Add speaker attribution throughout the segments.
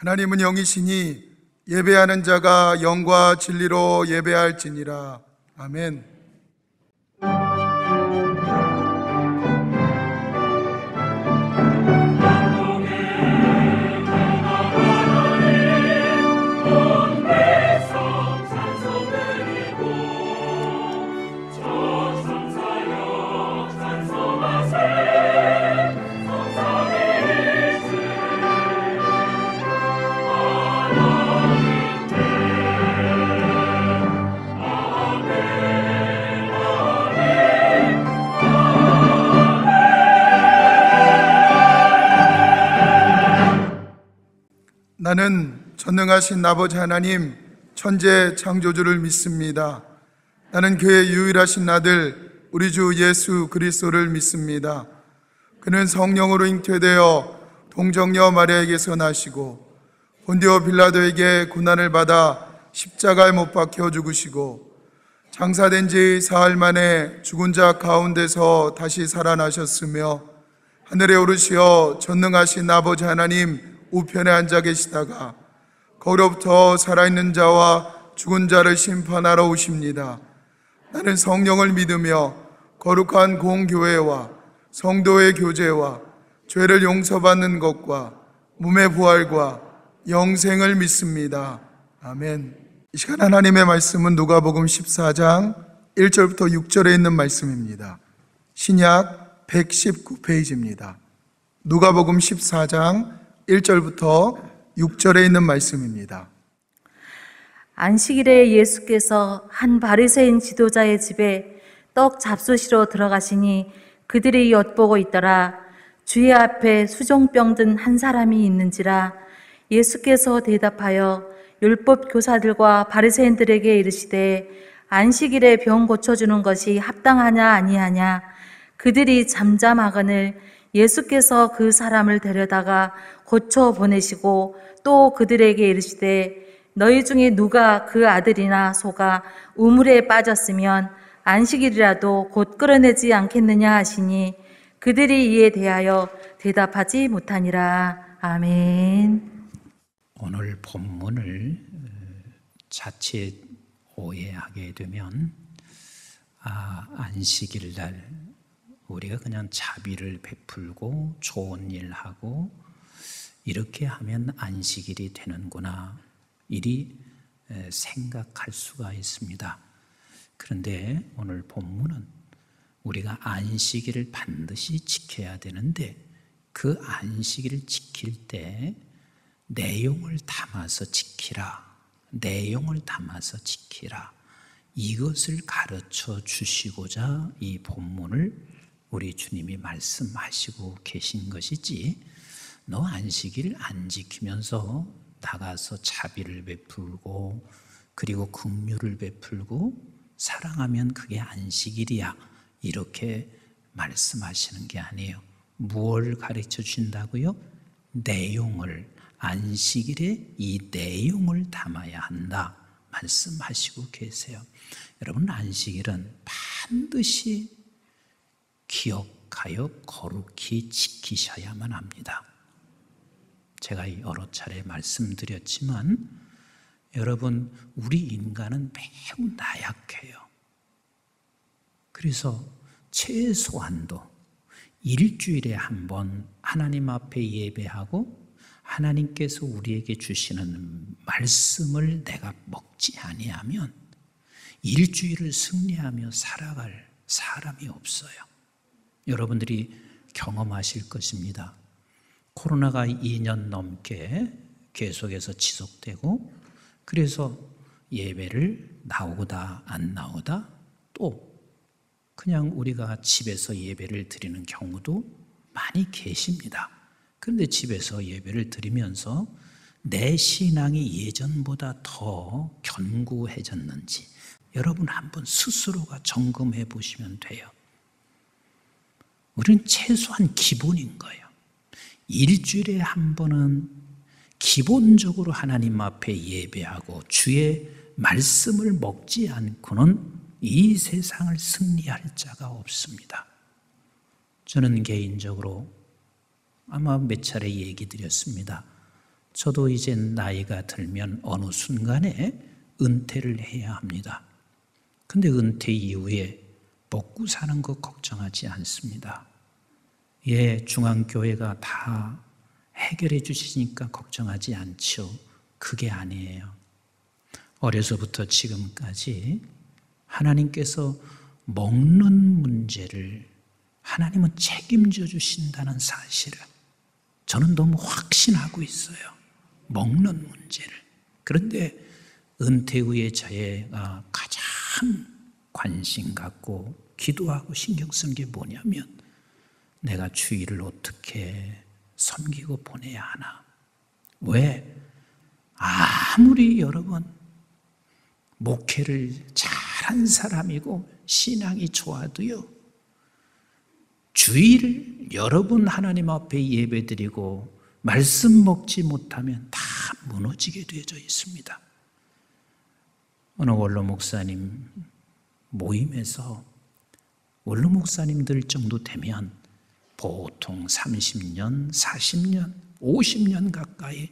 Speaker 1: 하나님은 영이시니 예배하는 자가 영과 진리로 예배할지니라. 아멘. 나는 전능하신 아버지 하나님 천재 창조주를 믿습니다. 나는 그의 유일하신 아들 우리 주 예수 그리스도를 믿습니다. 그는 성령으로 잉태되어 동정녀 마리아에게서 나시고 본디오 빌라도에게 고난을 받아 십자가에 못 박혀 죽으시고 장사된 지 사흘 만에 죽은 자 가운데서 다시 살아나셨으며 하늘에 오르시어 전능하신 아버지 하나님 우편에 앉아 계시다가 거기로부터 살아있는 자와 죽은 자를 심판하러 오십니다. 나는 성령을 믿으며 거룩한 공교회와 성도의 교제와 죄를 용서받는 것과 몸의 부활과 영생을 믿습니다. 아멘. 이 시간 하나님의 말씀은 누가복음 14장 1절부터 6절에 있는 말씀입니다. 신약 119페이지입니다. 누가복음 14장 1절부터 6절에 있는 말씀입니다.
Speaker 2: 안식일에 예수께서 한 바리새인 지도자의 집에 떡 잡수시러 들어가시니 그들이 엿보고 있더라. 주의 앞에 수종병 든 한 사람이 있는지라. 예수께서 대답하여 율법 교사들과 바리새인들에게 이르시되 안식일에 병 고쳐주는 것이 합당하냐 아니하냐. 그들이 잠잠하거늘 예수께서 그 사람을 데려다가 고쳐 보내시고 또 그들에게 이르시되 너희 중에 누가 그 아들이나 소가 우물에 빠졌으면 안식일이라도 곧 끌어내지 않겠느냐 하시니 그들이 이에 대하여 대답하지 못하니라. 아멘.
Speaker 3: 오늘 본문을 자칫 오해하게 되면 안식일 날 우리가 그냥 자비를 베풀고 좋은 일 하고 이렇게 하면 안식일이 되는구나 이리 생각할 수가 있습니다. 그런데 오늘 본문은 우리가 안식일을 반드시 지켜야 되는데 그 안식일을 지킬 때 내용을 담아서 지키라, 내용을 담아서 지키라, 이것을 가르쳐 주시고자 이 본문을 우리 주님이 말씀하시고 계신 것이지, 너 안식일 안 지키면서 나가서 자비를 베풀고 그리고 긍휼을 베풀고 사랑하면 그게 안식일이야 이렇게 말씀하시는 게 아니에요. 무엇을 가르쳐 주신다고요? 내용을, 안식일에 이 내용을 담아야 한다 말씀하시고 계세요. 여러분, 안식일은 반드시 기억하여 거룩히 지키셔야만 합니다. 제가 여러 차례 말씀드렸지만 여러분, 우리 인간은 매우 나약해요. 그래서 최소한도 일주일에 한 번 하나님 앞에 예배하고 하나님께서 우리에게 주시는 말씀을 내가 먹지 아니하면 일주일을 승리하며 살아갈 사람이 없어요. 여러분들이 경험하실 것입니다. 코로나가 2년 넘게 계속해서 지속되고 그래서 예배를 나오다 안 나오다 또 그냥 우리가 집에서 예배를 드리는 경우도 많이 계십니다. 그런데 집에서 예배를 드리면서 내 신앙이 예전보다 더 견고해졌는지 여러분 한번 스스로가 점검해 보시면 돼요. 우리는 최소한 기본인 거예요. 일주일에 한 번은 기본적으로 하나님 앞에 예배하고 주의 말씀을 먹지 않고는 이 세상을 승리할 자가 없습니다. 저는 개인적으로 아마 몇 차례 얘기 드렸습니다. 저도 이제 나이가 들면 어느 순간에 은퇴를 해야 합니다. 근데 은퇴 이후에 먹고 사는 거 걱정하지 않습니다. 중앙교회가 다 해결해 주시니까 걱정하지 않죠. 그게 아니에요. 어려서부터 지금까지 하나님께서 먹는 문제를 하나님은 책임져 주신다는 사실을 저는 너무 확신하고 있어요. 먹는 문제를. 그런데 은퇴 후에 제가 가장 관심 갖고 기도하고 신경 쓴 게 뭐냐면 내가 주일을 어떻게 섬기고 보내야 하나. 왜? 아무리 여러분 목회를 잘한 사람이고 신앙이 좋아도요, 주일을 여러분 하나님 앞에 예배드리고 말씀 먹지 못하면 다 무너지게 되어져 있습니다. 어느 원로 목사님 모임에서 원로 목사님들 정도 되면 보통 30년, 40년, 50년 가까이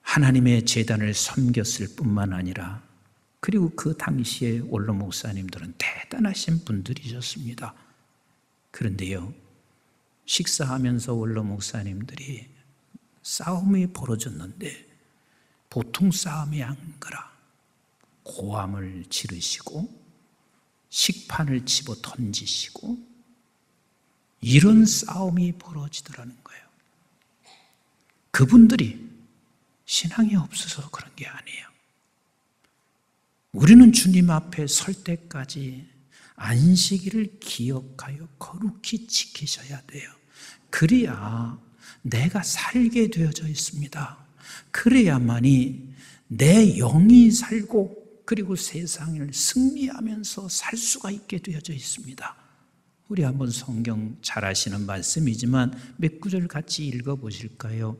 Speaker 3: 하나님의 제단을 섬겼을 뿐만 아니라 그리고 그 당시에 원로 목사님들은 대단하신 분들이셨습니다. 그런데요, 식사하면서 원로 목사님들이 싸움이 벌어졌는데 보통 싸움이 아니라 고함을 지르시고 식판을 집어 던지시고 이런 싸움이 벌어지더라는 거예요. 그분들이 신앙이 없어서 그런 게 아니에요. 우리는 주님 앞에 설 때까지 안식일을 기억하여 거룩히 지키셔야 돼요. 그래야 내가 살게 되어져 있습니다. 그래야만이 내 영이 살고 그리고 세상을 승리하면서 살 수가 있게 되어져 있습니다. 우리 한번 성경 잘 아시는 말씀이지만 몇 구절 같이 읽어보실까요?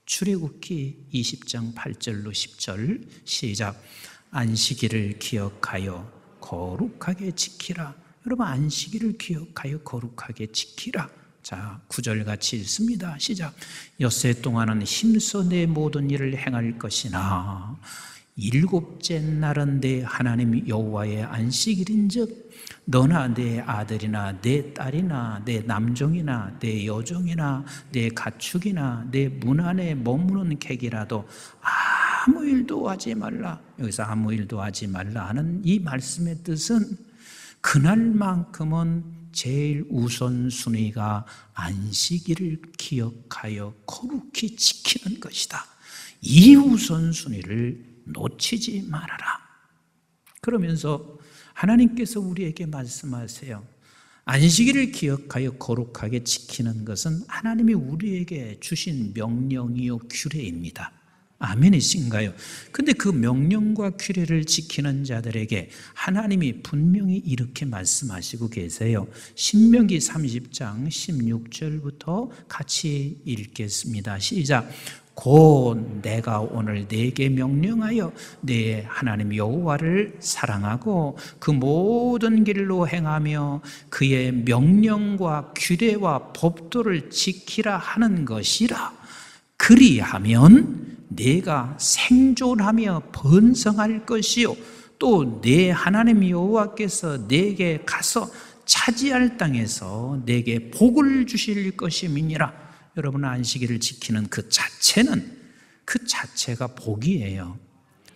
Speaker 3: 출애굽기 20장 8절로 10절 시작. 안식일을 기억하여 거룩하게 지키라. 여러분, 안식일을 기억하여 거룩하게 지키라. 자, 9절 같이 읽습니다. 시작. 엿새 동안은 힘써 내 모든 일을 행할 것이나 일곱째 날은 내 하나님 여호와의 안식일인즉 너나 내 아들이나 내 딸이나 내 남종이나 내 여종이나 내 가축이나 내 문 안에 머무는 객이라도 아무 일도 하지 말라. 여기서 아무 일도 하지 말라 하는 이 말씀의 뜻은 그날만큼은 제일 우선순위가 안식일을 기억하여 거룩히 지키는 것이다. 이 우선순위를 놓치지 말아라. 그러면서 하나님께서 우리에게 말씀하세요. 안식일을 기억하여 거룩하게 지키는 것은 하나님이 우리에게 주신 명령이요 규례입니다. 아멘이신가요? 근데 그 명령과 규례를 지키는 자들에게 하나님이 분명히 이렇게 말씀하시고 계세요. 신명기 30장 16절부터 같이 읽겠습니다. 시작. 곧 내가 오늘 네게 명령하여 네 하나님 여호와를 사랑하고 그 모든 길로 행하며 그의 명령과 규례와 법도를 지키라 하는 것이라. 그리하면 네가 생존하며 번성할 것이요 또 네 하나님 여호와께서 네게 가서 차지할 땅에서 네게 복을 주실 것임이니라. 여러분, 안식일을 지키는 그 자체가 복이에요.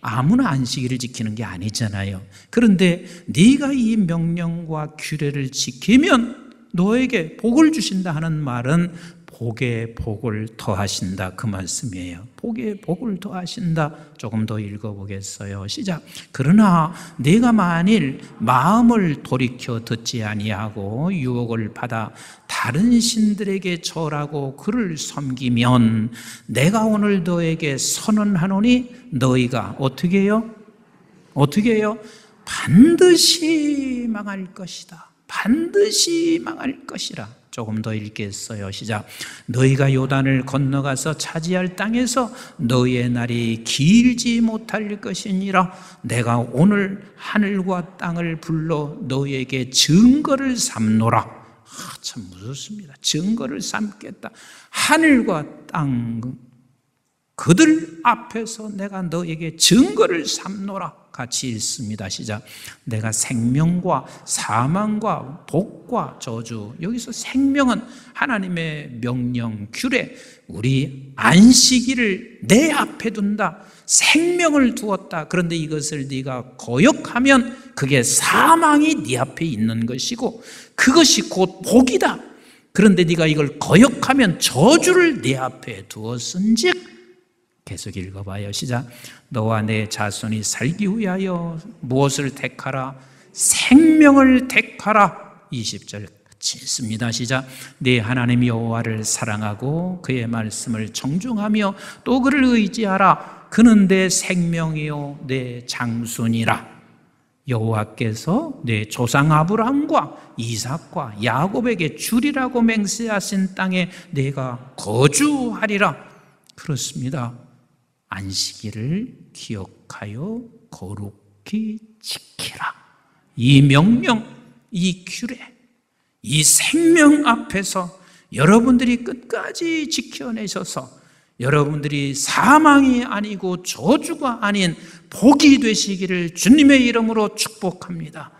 Speaker 3: 아무나 안식일을 지키는 게 아니잖아요. 그런데 네가 이 명령과 규례를 지키면 너에게 복을 주신다 하는 말은 복에 복을 더하신다, 그 말씀이에요. 복에 복을 더하신다. 조금 더 읽어보겠어요. 시작. 그러나 네가 만일 마음을 돌이켜 듣지 아니하고 유혹을 받아 다른 신들에게 절하고 그를 섬기면 내가 오늘 너에게 선언하노니 너희가 어떻게 해요? 어떻게 해요? 반드시 망할 것이다. 반드시 망할 것이라. 조금 더 읽겠어요. 시작. 너희가 요단을 건너가서 차지할 땅에서 너희의 날이 길지 못할 것이니라. 내가 오늘 하늘과 땅을 불러 너희에게 증거를 삼노라. 참 무섭습니다. 증거를 삼겠다. 하늘과 땅, 그들 앞에서 내가 너에게 증거를 삼노라. 같이 읽습니다. 시작. 내가 생명과 사망과 복과 저주. 여기서 생명은 하나님의 명령, 규례. 우리 안식일을 내 앞에 둔다. 생명을 두었다. 그런데 이것을 네가 거역하면 그게 사망이 네 앞에 있는 것이고 그것이 곧 복이다. 그런데 네가 이걸 거역하면 저주를 네 앞에 두었은즉. 계속 읽어봐요. 시작. 너와 내 자손이 살기 위하여 무엇을 택하라? 생명을 택하라. 20절 같이 읽습니다. 시작. 네 하나님 여호와를 사랑하고 그의 말씀을 정중하며 또 그를 의지하라. 그는 내 생명이요 내 장순이라. 여호와께서 내 조상 아브라함과 이삭과 야곱에게 주리라고 맹세하신 땅에 내가 거주하리라. 그렇습니다. 안식일을 기억하여 거룩히 지키라. 이 명령, 이 규례, 이 생명 앞에서 여러분들이 끝까지 지켜내셔서 여러분들이 사망이 아니고 저주가 아닌 복이 되시기를 주님의 이름으로 축복합니다.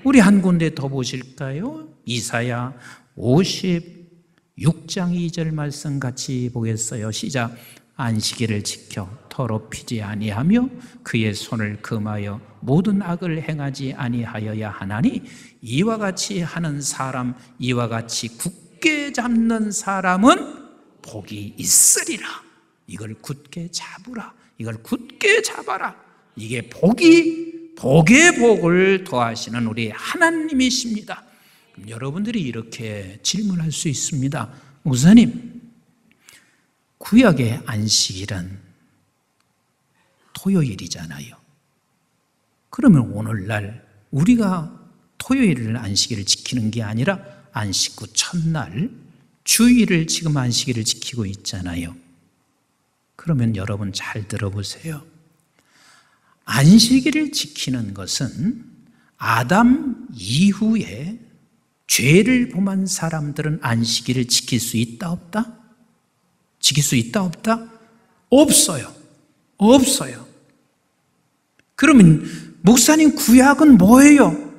Speaker 3: 우리 한 군데 더 보실까요? 이사야 56장 2절 말씀 같이 보겠어요. 시작. 안식일을 지켜 더럽히지 아니하며 그의 손을 금하여 모든 악을 행하지 아니하여야 하나니 이와 같이 하는 사람, 이와 같이 굳게 잡는 사람은 복이 있으리라. 이걸 굳게 잡으라. 이걸 굳게 잡아라. 이게 복이 복의 복을 더하시는 우리 하나님이십니다. 여러분들이 이렇게 질문할 수 있습니다. 목사님, 구약의 안식일은 토요일이잖아요. 그러면 오늘날 우리가 토요일을 안식일을 지키는 게 아니라 안식 후 첫날 주일을 지금 안식일을 지키고 있잖아요. 그러면 여러분 잘 들어보세요. 안식일을 지키는 것은 아담 이후에 죄를 범한 사람들은 안식일을 지킬 수 있다 없다? 지킬 수 있다 없다? 없어요. 없어요. 그러면 목사님 구약은 뭐예요?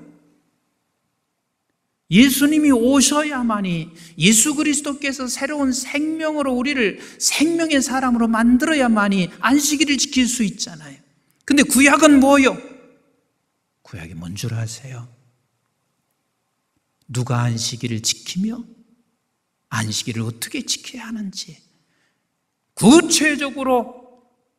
Speaker 3: 예수님이 오셔야만이 예수 그리스도께서 새로운 생명으로 우리를 생명의 사람으로 만들어야만이 안식일을 지킬 수 있잖아요. 근데 구약은 뭐예요? 구약이 뭔 줄 아세요? 누가 안식일을 지키며 안식일을 어떻게 지켜야 하는지 구체적으로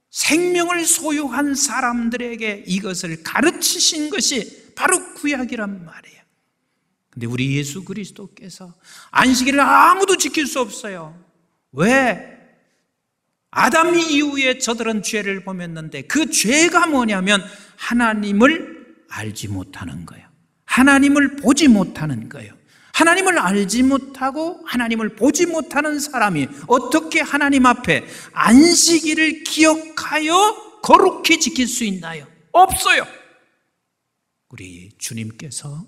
Speaker 3: 생명을 소유한 사람들에게 이것을 가르치신 것이 바로 구약이란 말이에요. 근데 우리 예수 그리스도께서 안식일을 아무도 지킬 수 없어요. 왜? 아담 이후에 저들은 죄를 범했는데 그 죄가 뭐냐면 하나님을 알지 못하는 거예요. 하나님을 보지 못하는 거예요. 하나님을 알지 못하고 하나님을 보지 못하는 사람이 어떻게 하나님 앞에 안식일을 기억하여 거룩히 지킬 수 있나요? 없어요. 우리 주님께서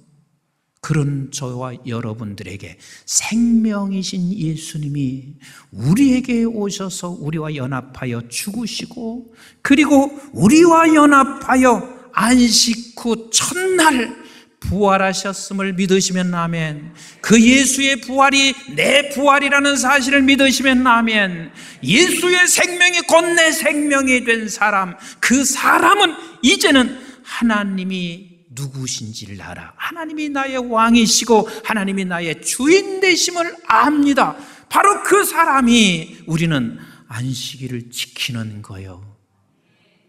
Speaker 3: 그런 저와 여러분들에게 생명이신 예수님이 우리에게 오셔서 우리와 연합하여 죽으시고 그리고 우리와 연합하여 안식 후 첫날 부활하셨음을 믿으시면 아멘. 그 예수의 부활이 내 부활이라는 사실을 믿으시면 아멘. 예수의 생명이 곧 내 생명이 된 사람, 그 사람은 이제는 하나님이 누구신지를 알아. 하나님이 나의 왕이시고 하나님이 나의 주인 되심을 압니다. 바로 그 사람이 우리는 안식일을 지키는 거예요.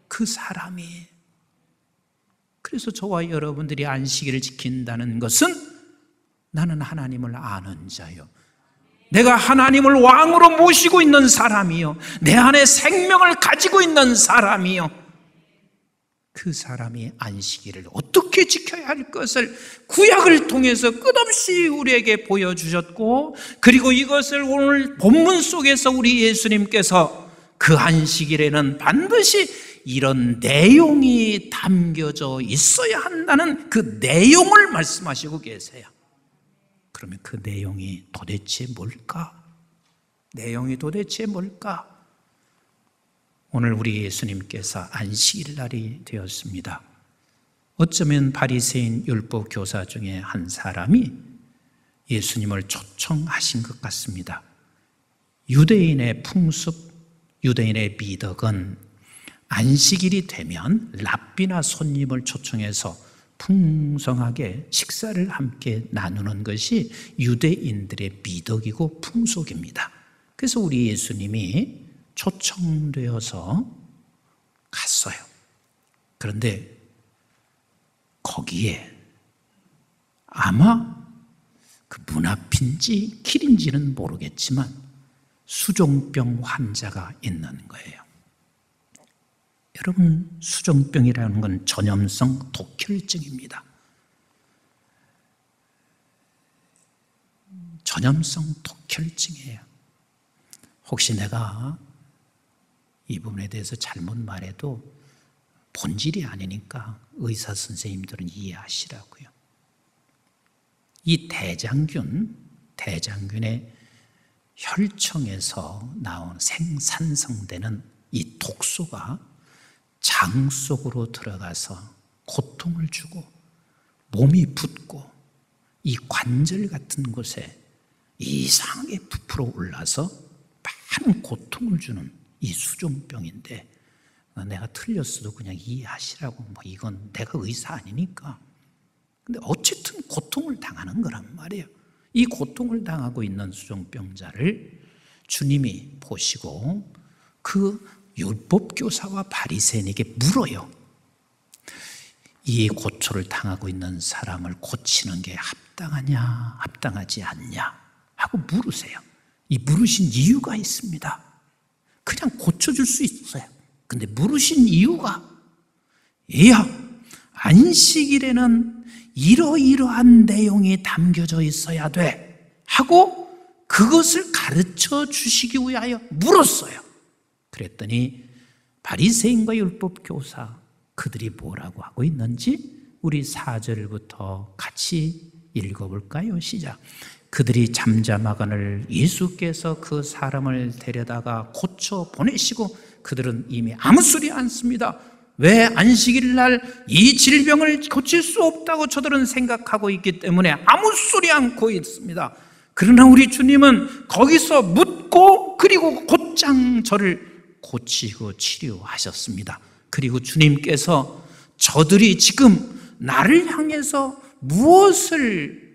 Speaker 3: 그 사람이. 그래서 저와 여러분들이 안식일을 지킨다는 것은 나는 하나님을 아는 자요. 내가 하나님을 왕으로 모시고 있는 사람이요. 내 안에 생명을 가지고 있는 사람이요. 그 사람이 안식일을 어떻게 지켜야 할 것을 구약을 통해서 끝없이 우리에게 보여주셨고 그리고 이것을 오늘 본문 속에서 우리 예수님께서 그 안식일에는 반드시 이런 내용이 담겨져 있어야 한다는 그 내용을 말씀하시고 계세요. 그러면 그 내용이 도대체 뭘까? 내용이 도대체 뭘까? 오늘 우리 예수님께서 안식일 날이 되었습니다. 어쩌면 바리새인 율법 교사 중에 한 사람이 예수님을 초청하신 것 같습니다. 유대인의 풍습, 유대인의 미덕은 안식일이 되면 랍비나 손님을 초청해서 풍성하게 식사를 함께 나누는 것이 유대인들의 미덕이고 풍속입니다. 그래서 우리 예수님이 초청되어서 갔어요. 그런데 거기에 아마 그 문 앞인지 길인지는 모르겠지만 수종병 환자가 있는 거예요. 여러분, 수종병이라는 건 전염성 독혈증입니다. 전염성 독혈증이에요. 혹시 내가 이 부분에 대해서 잘못 말해도 본질이 아니니까 의사 선생님들은 이해하시라고요. 이 대장균의 혈청에서 나온 생산성되는 이 독소가 장 속으로 들어가서 고통을 주고 몸이 붓고 이 관절 같은 곳에 이상하게 부풀어 올라서 많은 고통을 주는 이 수종병인데, 내가 틀렸어도 그냥 이해하시라고, 이건 내가 의사 아니니까. 근데 어쨌든 고통을 당하는 거란 말이에요. 이 고통을 당하고 있는 수종병자를 주님이 보시고 그 율법교사와 바리새인에게 물어요. 이 고초를 당하고 있는 사람을 고치는 게 합당하냐, 합당하지 않냐 하고 물으세요. 이 물으신 이유가 있습니다. 그냥 고쳐줄 수 있어요. 근데 물으신 이유가, 야, 안식일에는 이러이러한 내용이 담겨져 있어야 돼 하고 그것을 가르쳐 주시기 위하여 물었어요. 그랬더니 바리새인과 율법교사, 그들이 뭐라고 하고 있는지 우리 4절부터 같이 읽어볼까요? 시작. 그들이 잠잠하거늘 예수께서 그 사람을 데려다가 고쳐 보내시고 그들은 이미 아무 소리 않습니다. 왜 안식일 날 이 질병을 고칠 수 없다고 저들은 생각하고 있기 때문에 아무 소리 않고 있습니다. 그러나 우리 주님은 거기서 묻고 그리고 곧장 저를 고치고 치료하셨습니다. 그리고 주님께서 저들이 지금 나를 향해서 무엇을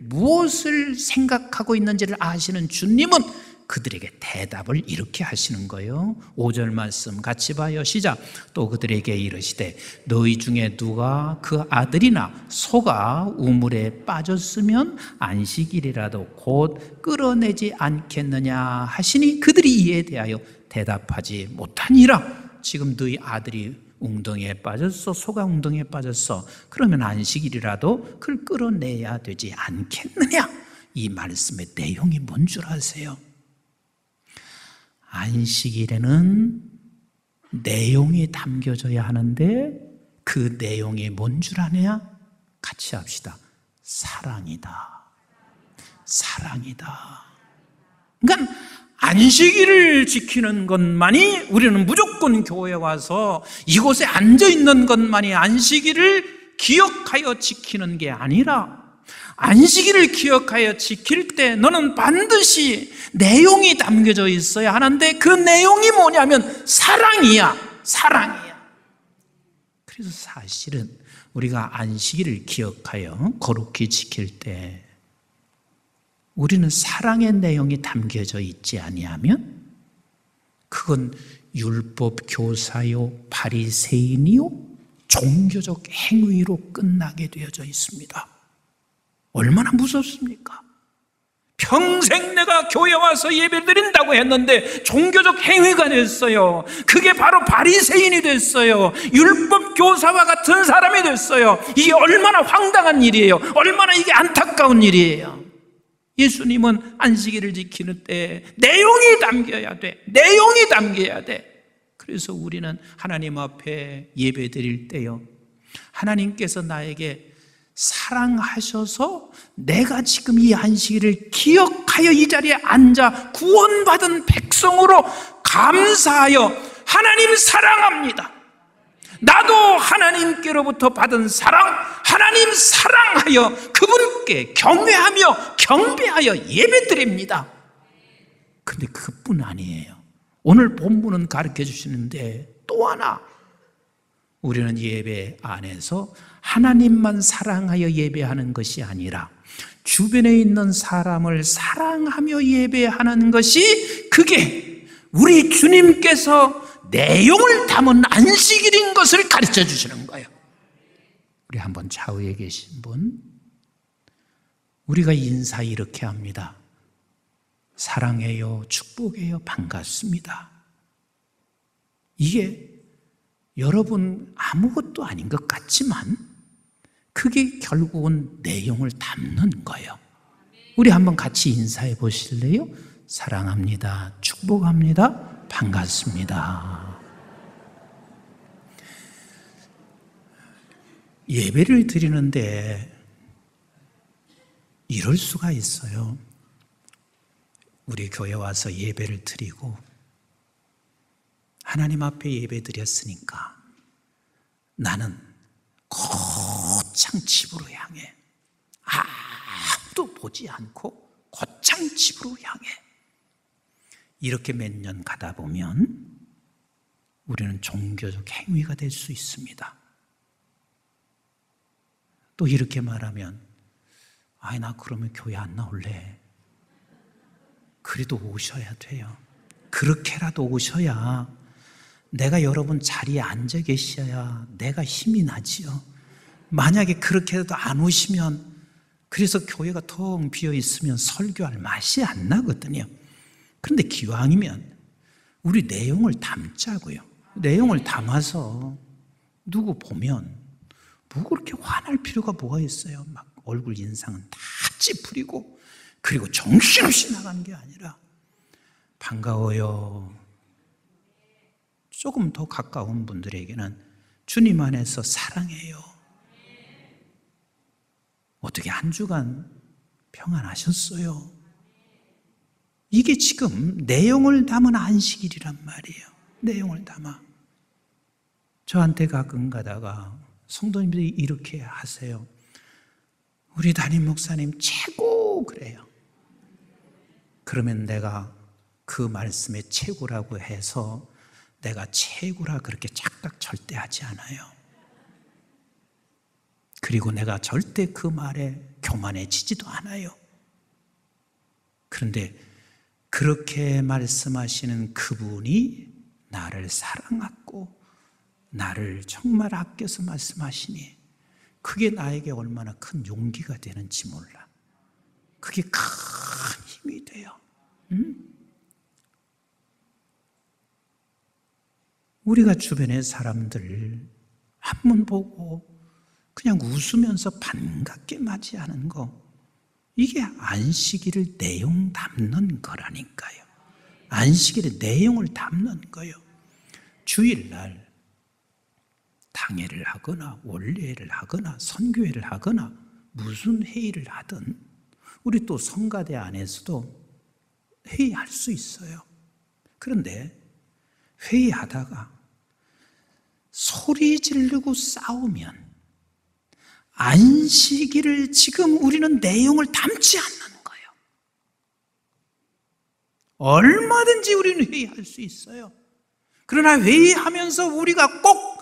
Speaker 3: 생각하고 있는지를 아시는 주님은 그들에게 대답을 이렇게 하시는 거예요. 5절 말씀 같이 봐요. 시작. 또 그들에게 이르시되 너희 중에 누가 그 아들이나 소가 우물에 빠졌으면 안식일이라도 곧 끌어내지 않겠느냐 하시니 그들이 이에 대하여 대답하지 못하니라. 지금 너희 아들이 웅덩이에 빠졌어, 소가 웅덩이에 빠졌어. 그러면 안식일이라도 그걸 끌어내야 되지 않겠느냐. 이 말씀의 내용이 뭔 줄 아세요? 안식일에는 내용이 담겨져야 하는데 그 내용이 뭔 줄 아냐? 같이 합시다. 사랑이다. 사랑이다. 그러니까 안식일을 지키는 것만이, 우리는 무조건 교회에 와서 이곳에 앉아있는 것만이 안식일을 기억하여 지키는 게 아니라, 안식일을 기억하여 지킬 때 너는 반드시 내용이 담겨져 있어야 하는데 그 내용이 뭐냐면 사랑이야. 사랑이야. 그래서 사실은 우리가 안식일을 기억하여 거룩히 지킬 때 우리는 사랑의 내용이 담겨져 있지 아니하면 그건 율법 교사요, 바리새인이요, 종교적 행위로 끝나게 되어져 있습니다. 얼마나 무섭습니까? 평생 내가 교회 와서 예배 드린다고 했는데 종교적 행위가 됐어요. 그게 바로 바리새인이 됐어요. 율법 교사와 같은 사람이 됐어요. 이게 얼마나 황당한 일이에요. 얼마나 이게 안타까운 일이에요. 예수님은 안식일을 지키는 때 내용이 담겨야 돼. 내용이 담겨야 돼. 그래서 우리는 하나님 앞에 예배 드릴 때요, 하나님께서 나에게 사랑하셔서 내가 지금 이 안식일을 기억하여 이 자리에 앉아 구원받은 백성으로 감사하여 하나님 사랑합니다. 나도 하나님께로부터 받은 사랑, 하나님 사랑하여 그분께 경외하며 경배하여 예배드립니다. 근데 그뿐 아니에요. 오늘 본문은 가르쳐 주시는데 또 하나, 우리는 예배 안에서 하나님만 사랑하여 예배하는 것이 아니라 주변에 있는 사람을 사랑하며 예배하는 것이, 그게 우리 주님께서 내용을 담은 안식일인 것을 가르쳐 주시는 거예요. 우리 한번 좌우에 계신 분, 우리가 인사 이렇게 합니다. 사랑해요, 축복해요, 반갑습니다. 이게 여러분 아무것도 아닌 것 같지만 그게 결국은 내용을 담는 거예요. 우리 한번 같이 인사해 보실래요? 사랑합니다, 축복합니다, 반갑습니다. 예배를 드리는데 이럴 수가 있어요. 우리 교회 와서 예배를 드리고 하나님 앞에 예배 드렸으니까 나는 곧장 집으로 향해, 아무도 보지 않고 곧장 집으로 향해. 이렇게 몇 년 가다 보면 우리는 종교적 행위가 될 수 있습니다. 또 이렇게 말하면, 나 그러면 교회 안 나올래. 그래도 오셔야 돼요. 그렇게라도 오셔야, 내가 여러분 자리에 앉아 계셔야 내가 힘이 나지요. 만약에 그렇게라도 안 오시면, 그래서 교회가 텅 비어 있으면 설교할 맛이 안 나거든요. 그런데 기왕이면 우리 내용을 담자고요. 내용을 담아서 누구 보면 뭐 그렇게 화날 필요가 뭐가 있어요. 막 얼굴 인상은 다 찌푸리고, 그리고 정신없이 나가는 게 아니라, 반가워요. 조금 더 가까운 분들에게는 주님 안에서 사랑해요. 어떻게 한 주간 평안하셨어요? 이게 지금 내용을 담은 안식일이란 말이에요. 내용을 담아. 저한테 가끔 가다가 성도님들이 이렇게 하세요. 우리 담임 목사님 최고 그래요. 그러면 내가 그 말씀에 최고라고 해서 내가 최고라 그렇게 착각 절대 하지 않아요. 그리고 내가 절대 그 말에 교만해지지도 않아요. 그런데 그렇게 말씀하시는 그분이 나를 사랑하고 나를 정말 아껴서 말씀하시니 그게 나에게 얼마나 큰 용기가 되는지 몰라. 그게 큰 힘이 돼요. 우리가 주변의 사람들 한번 보고 그냥 웃으면서 반갑게 맞이하는 거, 이게 안식일을 내용 담는 거라니까요. 안식일의 내용을 담는 거예요. 주일날 당회를 하거나 원례를 하거나 선교회를 하거나 무슨 회의를 하든, 우리 또 성가대 안에서도 회의할 수 있어요. 그런데 회의하다가 소리 지르고 싸우면 안식일을 지금 우리는 내용을 담지 않는 거예요. 얼마든지 우리는 회의할 수 있어요. 그러나 회의하면서 우리가 꼭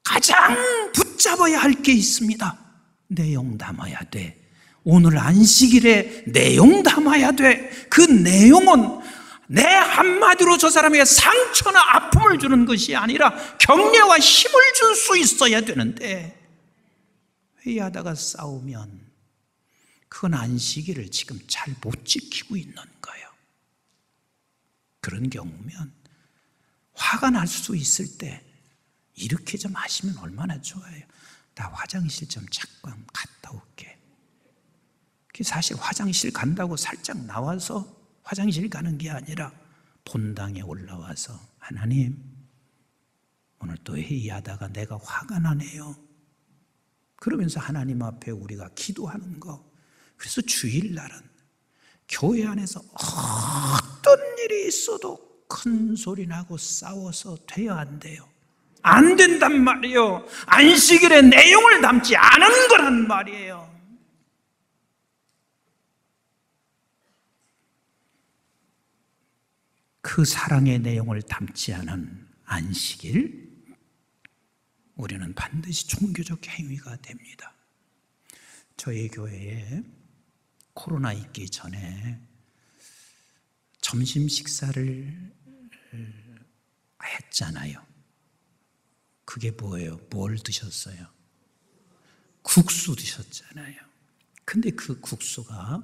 Speaker 3: 가장 붙잡아야 할 게 있습니다. 내용 담아야 돼. 오늘 안식일에 내용 담아야 돼. 그 내용은 내 한마디로 저 사람에게 상처나 아픔을 주는 것이 아니라 격려와 힘을 줄 수 있어야 되는데, 회의하다가 싸우면 그건 안식일을 지금 잘 못 지키고 있는 거예요. 그런 경우면 화가 날 수 있을 때 이렇게 좀 하시면 얼마나 좋아요. 나 화장실 좀 잠깐 갔다 올게. 사실 화장실 간다고 살짝 나와서 화장실 가는 게 아니라 본당에 올라와서, 하나님 오늘 또 회의하다가 내가 화가 나네요. 그러면서 하나님 앞에 우리가 기도하는 거. 그래서 주일날은 교회 안에서 어떤 일이 있어도 큰 소리 나고 싸워서 돼야 안 돼요. 안 된단 말이에요. 안식일의 내용을 담지 않은 거란 말이에요. 그 사랑의 내용을 담지 않은 안식일, 우리는 반드시 종교적 행위가 됩니다. 저희 교회에 코로나 있기 전에 점심 식사를 했잖아요. 그게 뭐예요? 뭘 드셨어요? 국수 드셨잖아요. 근데 그 국수가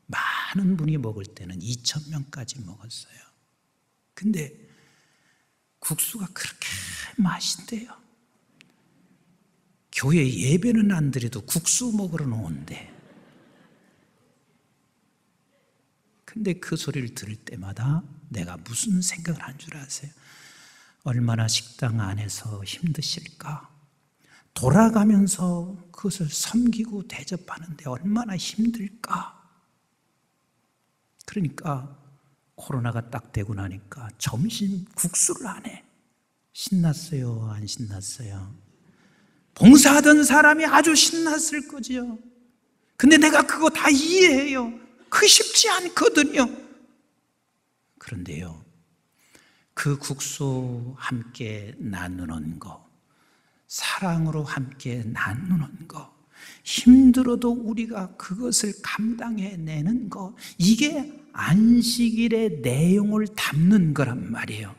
Speaker 3: 많은 분이 먹을 때는 2,000명까지 먹었어요. 근데 국수가 그렇게 맛있대요. 교회 예배는 안 드려도 국수 먹으러 오는데. 근데 그 소리를 들을 때마다 내가 무슨 생각을 한 줄 아세요? 얼마나 식당 안에서 힘드실까? 돌아가면서 그것을 섬기고 대접하는데 얼마나 힘들까? 그러니까 코로나가 딱 되고 나니까 점심 국수를 안 해. 신났어요? 안 신났어요? 봉사하던 사람이 아주 신났을 거지요. 근데 내가 그거 다 이해해요. 그게 쉽지 않거든요. 그런데요, 그 국수 함께 나누는 거, 사랑으로 함께 나누는 거, 힘들어도 우리가 그것을 감당해내는 거, 이게 안식일의 내용을 담는 거란 말이에요.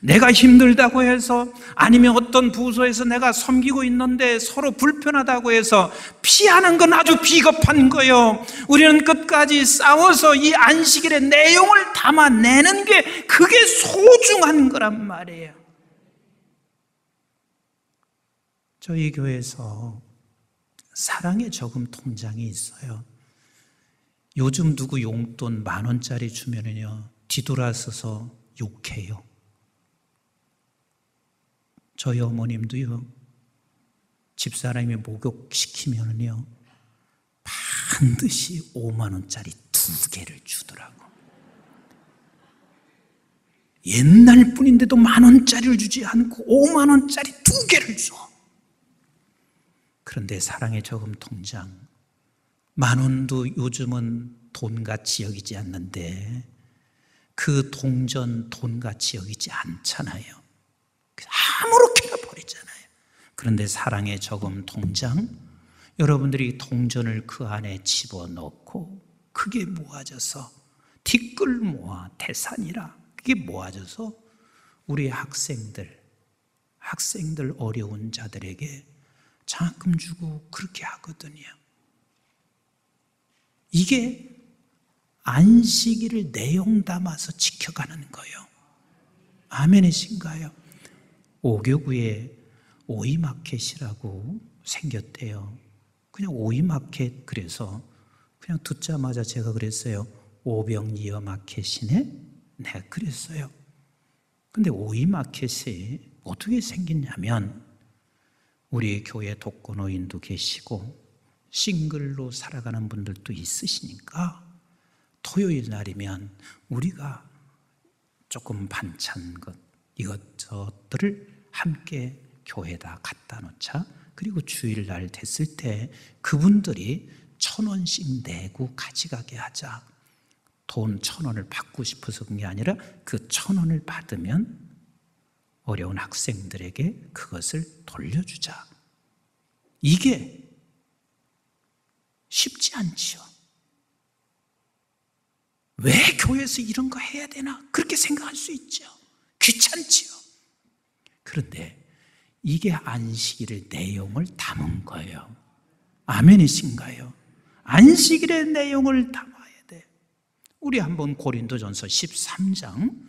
Speaker 3: 내가 힘들다고 해서, 아니면 어떤 부서에서 내가 섬기고 있는데 서로 불편하다고 해서 피하는 건 아주 비겁한 거예요. 우리는 끝까지 싸워서 이 안식일의 내용을 담아내는 게, 그게 소중한 거란 말이에요. 저희 교회에서 사랑의 저금 통장이 있어요. 요즘 누구 용돈 10,000원짜리 주면은요, 뒤돌아서서 욕해요. 저희 어머님도요, 집사람이 목욕시키면은요, 반드시 50,000원짜리 2개를 주더라고. 옛날 뿐인데도 10,000원짜리를 주지 않고 50,000원짜리 2개를 줘. 그런데 사랑의 저금 통장, 10,000원도 요즘은 돈같이 여기지 않는데 그 동전 돈같이 여기지 않잖아요. 아무렇게나 버리잖아요. 그런데 사랑의 저금 통장, 여러분들이 동전을 그 안에 집어넣고 그게 모아져서 티끌 모아 태산이라, 그게 모아져서 우리 학생들 어려운 자들에게 장학금 주고 그렇게 하거든요. 이게 안식일을 내용 담아서 지켜가는 거예요. 아멘이신가요? 오교구에 오이마켓이라고 생겼대요. 그냥 오이마켓, 그래서 그냥 듣자마자 제가 그랬어요. 오병이어 마켓이네? 네, 그랬어요. 근데 오이마켓이 어떻게 생겼냐면, 우리 교회 독거노인도 계시고 싱글로 살아가는 분들도 있으시니까 토요일 날이면 우리가 조금 반찬 것, 이것저것들을 함께 교회에다 갖다 놓자. 그리고 주일날 됐을 때 그분들이 1,000원씩 내고 가져가게 하자. 돈 1,000원을 받고 싶어서 그런 게 아니라 그 1,000원을 받으면 어려운 학생들에게 그것을 돌려주자. 이게 쉽지 않지요. 왜 교회에서 이런 거 해야 되나? 그렇게 생각할 수 있죠. 귀찮지요. 그런데 이게 안식일의 내용을 담은 거예요. 아멘이신가요? 안식일의 내용을 담아야 돼. 우리 한번 고린도전서 13장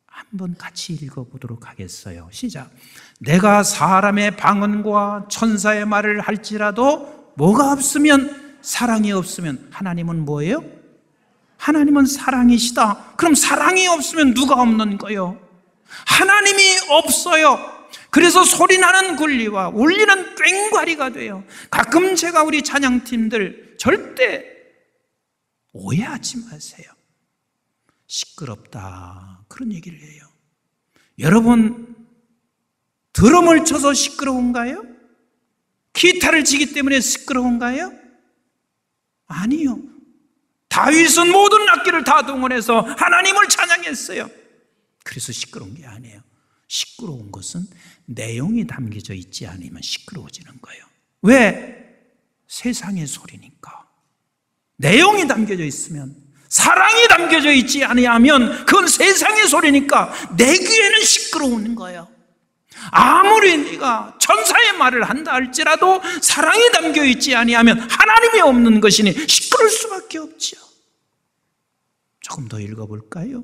Speaker 3: 한번 같이 읽어보도록 하겠어요. 시작. 내가 사람의 방언과 천사의 말을 할지라도 뭐가 없으면, 사랑이 없으면, 하나님은 뭐예요? 하나님은 사랑이시다. 그럼 사랑이 없으면 누가 없는 거예요? 하나님이 없어요. 그래서 소리나는 굴리와 울리는 꽹과리가 돼요. 가끔 제가 우리 찬양팀들 절대 오해하지 마세요. 시끄럽다, 그런 얘기를 해요. 여러분, 드럼을 쳐서 시끄러운가요? 기타를 치기 때문에 시끄러운가요? 아니요. 다윗은 모든 악기를 다 동원해서 하나님을 찬양했어요. 그래서 시끄러운 게 아니에요. 시끄러운 것은 내용이 담겨져 있지 않으면 시끄러워지는 거예요. 왜? 세상의 소리니까. 내용이 담겨져 있으면, 사랑이 담겨져 있지 아니하면 그건 세상의 소리니까 내 귀에는 시끄러운 거예요. 아무리 네가 천사의 말을 한다 할지라도 사랑이 담겨 있지 아니하면 하나님이 없는 것이니 시끄러울 수밖에 없죠. 조금 더 읽어볼까요?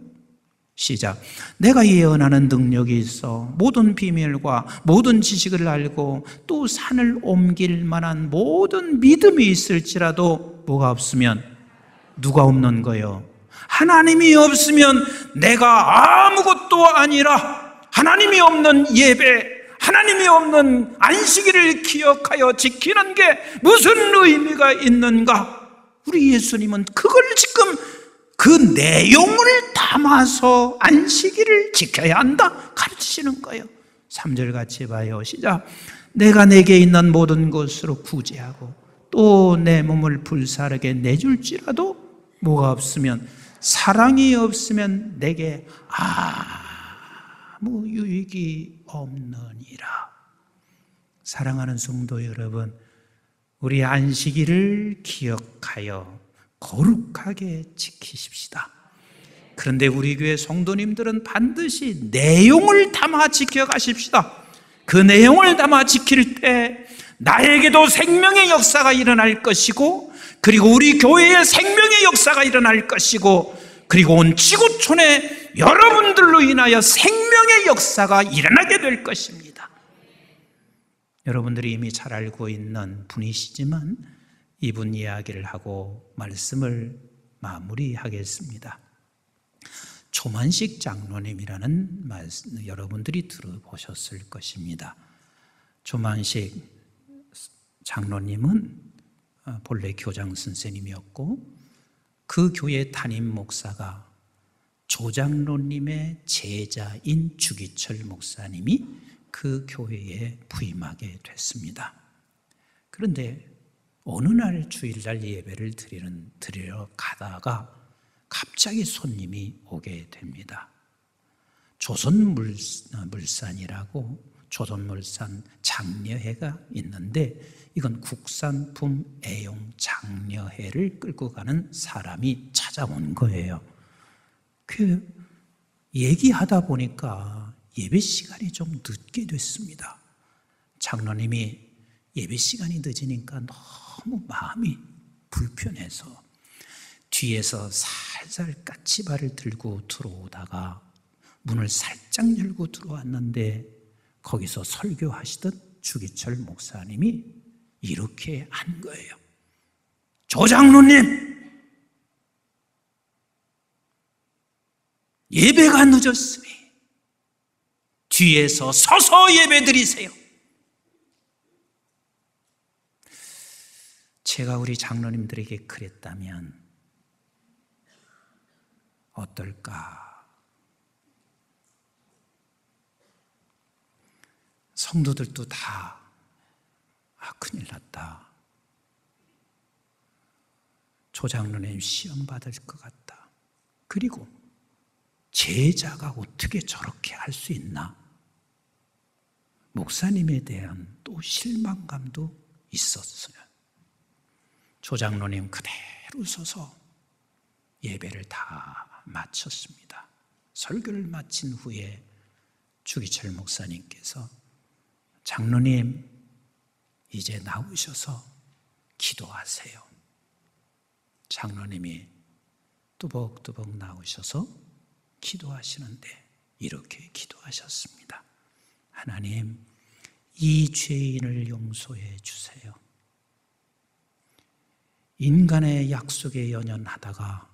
Speaker 3: 시작. 내가 예언하는 능력이 있어 모든 비밀과 모든 지식을 알고 또 산을 옮길 만한 모든 믿음이 있을지라도 뭐가 없으면, 누가 없는 거예요? 하나님이 없으면 내가 아무것도 아니라, 하나님이 없는 예배, 하나님이 없는 안식일을 기억하여 지키는 게 무슨 의미가 있는가? 우리 예수님은 그걸 지금 그 내용을 담아서 안식일을 지켜야 한다 가르치시는 거예요. 3절 같이 봐요. 시작. 내가 내게 있는 모든 것으로 구제하고 또 내 몸을 불사르게 내줄지라도 뭐가 없으면, 사랑이 없으면 내게 아무 유익이 없느니라. 사랑하는 성도 여러분, 우리 안식일을 기억하여 거룩하게 지키십시다. 그런데 우리 교회 성도님들은 반드시 내용을 담아 지켜가십시다. 그 내용을 담아 지킬 때 나에게도 생명의 역사가 일어날 것이고, 그리고 우리 교회에 생명의 역사가 일어날 것이고, 그리고 온 지구촌에 여러분들로 인하여 생명의 역사가 일어나게 될 것입니다. 여러분들이 이미 잘 알고 있는 분이시지만 이분 이야기를 하고 말씀을 마무리하겠습니다. 조만식 장로님이라는 말씀 여러분들이 들어보셨을 것입니다. 조만식 장로님은 본래 교장 선생님이었고, 그 교회 담임 목사가 조장로님의 제자인 주기철 목사님이 그 교회에 부임하게 됐습니다. 그런데 어느 날 주일날 예배를 드리러 가다가 갑자기 손님이 오게 됩니다. 조선물산이라고, 조선물산 장려회가 있는데 이건 국산품 애용 장려회를 끌고 가는 사람이 찾아온 거예요. 그 얘기하다 보니까 예배 시간이 좀 늦게 됐습니다. 장로님이 예배 시간이 늦으니까 너무 마음이 불편해서 뒤에서 살살 까치발을 들고 들어오다가 문을 살짝 열고 들어왔는데, 거기서 설교하시던 주기철 목사님이 이렇게 한 거예요. 조장로님, 예배가 늦었으니 뒤에서 서서 예배 드리세요. 제가 우리 장로님들에게 그랬다면 어떨까? 성도들도 다 큰일 났다. 조장로님 시험 받을 것 같다. 그리고 제자가 어떻게 저렇게 할 수 있나? 목사님에 대한 또 실망감도 있었어요. 조장로님 그대로 서서 예배를 다 마쳤습니다. 설교를 마친 후에 주기철 목사님께서 장로님 이제 나오셔서 기도하세요. 장로님이 뚜벅뚜벅 나오셔서 기도하시는데 이렇게 기도하셨습니다. 하나님, 이 죄인을 용서해 주세요. 인간의 약속에 연연하다가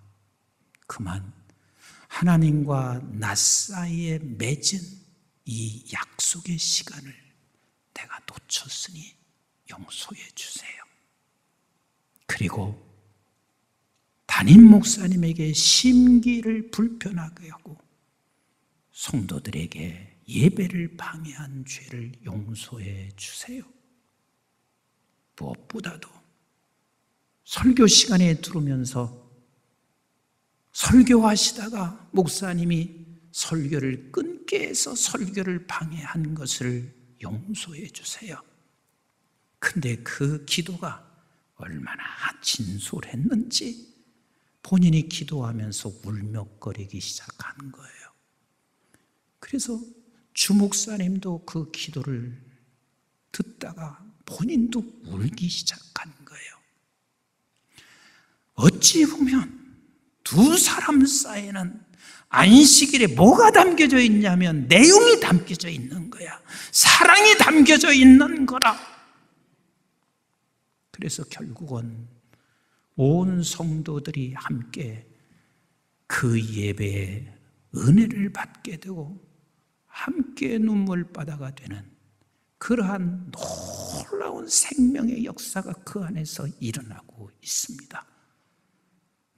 Speaker 3: 그만 하나님과 나 사이에 맺은 이 약속의 시간을 내가 놓쳤으니 용서해 주세요. 그리고 담임 목사님에게 심기를 불편하게 하고 성도들에게 예배를 방해한 죄를 용서해 주세요. 무엇보다도 설교 시간에 들으면서 설교하시다가 목사님이 설교를 끊게 해서 설교를 방해한 것을 용서해 주세요. 근데 그 기도가 얼마나 진솔했는지 본인이 기도하면서 울먹거리기 시작한 거예요. 그래서 주목사님도 그 기도를 듣다가 본인도 울기 시작한 거예요. 어찌 보면 두 사람 사이에는 안식일에 뭐가 담겨져 있냐면 내용이 담겨져 있는 거야. 사랑이 담겨져 있는 거라. 그래서 결국은 온 성도들이 함께 그 예배에 은혜를 받게 되고 함께 눈물바다가 되는 그러한 놀라운 생명의 역사가 그 안에서 일어나고 있습니다.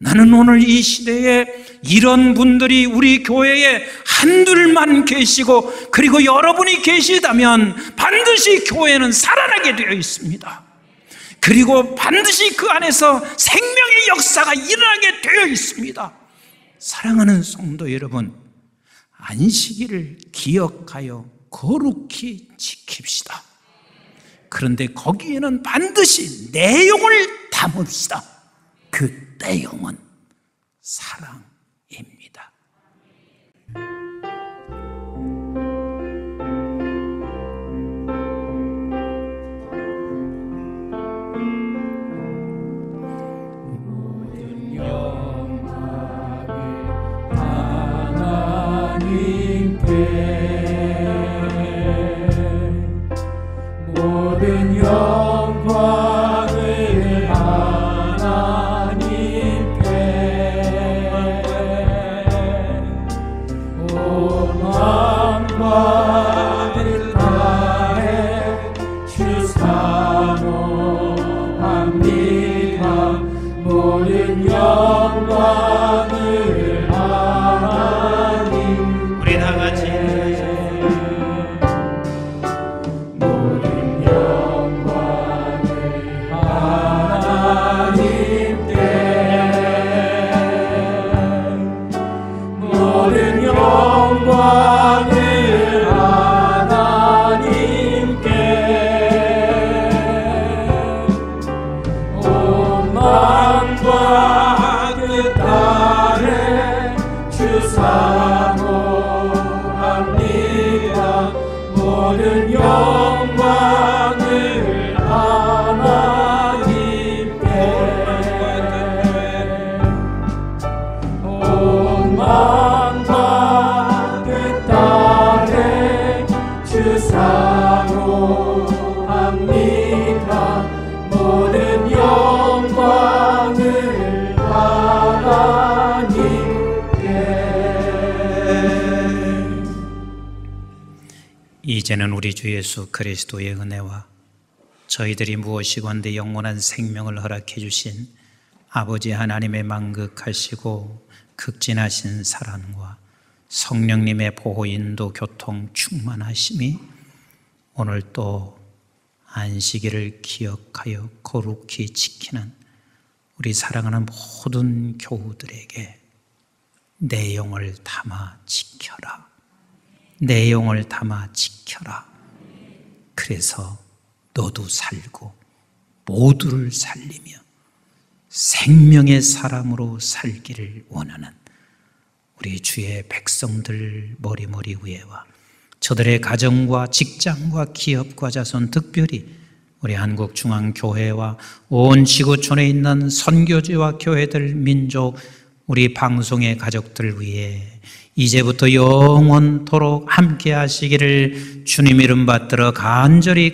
Speaker 3: 나는 오늘 이 시대에 이런 분들이 우리 교회에 한둘만 계시고 그리고 여러분이 계시다면 반드시 교회는 살아나게 되어 있습니다. 그리고 반드시 그 안에서 생명의 역사가 일어나게 되어 있습니다. 사랑하는 성도 여러분, 안식일을 기억하여 거룩히 지킵시다. 그런데 거기에는 반드시 내용을 담읍시다. 그 내용은 사랑입니다.
Speaker 4: 모든 영광을 하나님께, 모든 영광을 하나님께, 온 마음과 뜻 다해 주 사모합니다. 모든 영광을 하나님.
Speaker 3: 우리 다 같이
Speaker 4: 모든 영광을 하나님께, 모든 영광을 하나님께, 온 마음과 뜻 다해 주 사모합니다. 모든 영광을 하나님께, 온 마음과 뜻 다해 주 사모합니다. 모든 영광을 하나님께.
Speaker 3: 이제는 우리 주 예수 그리스도의 은혜와 저희들이 무엇이건대 영원한 생명을 허락해 주신 아버지 하나님의 만극하시고 극진하신 사랑과 성령님의 보호 인도 교통 충만하심이 오늘 또 안식일을 기억하여 거룩히 지키는 우리 사랑하는 모든 교우들에게 내용을 담아 지켜라. 내용을 담아 지켜라. 그래서 너도 살고 모두를 살리며 생명의 사람으로 살기를 원하는 우리 주의 백성들 머리머리 위에와 저들의 가정과 직장과 기업과 자손, 특별히 우리 한국중앙교회와 온 지구촌에 있는 선교지와 교회들, 민족, 우리 방송의 가족들 위해 이제부터 영원토록 함께 하시기를 주님 이름 받들어 간절히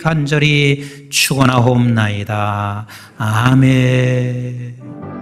Speaker 3: 축원하옵나이다. 아멘.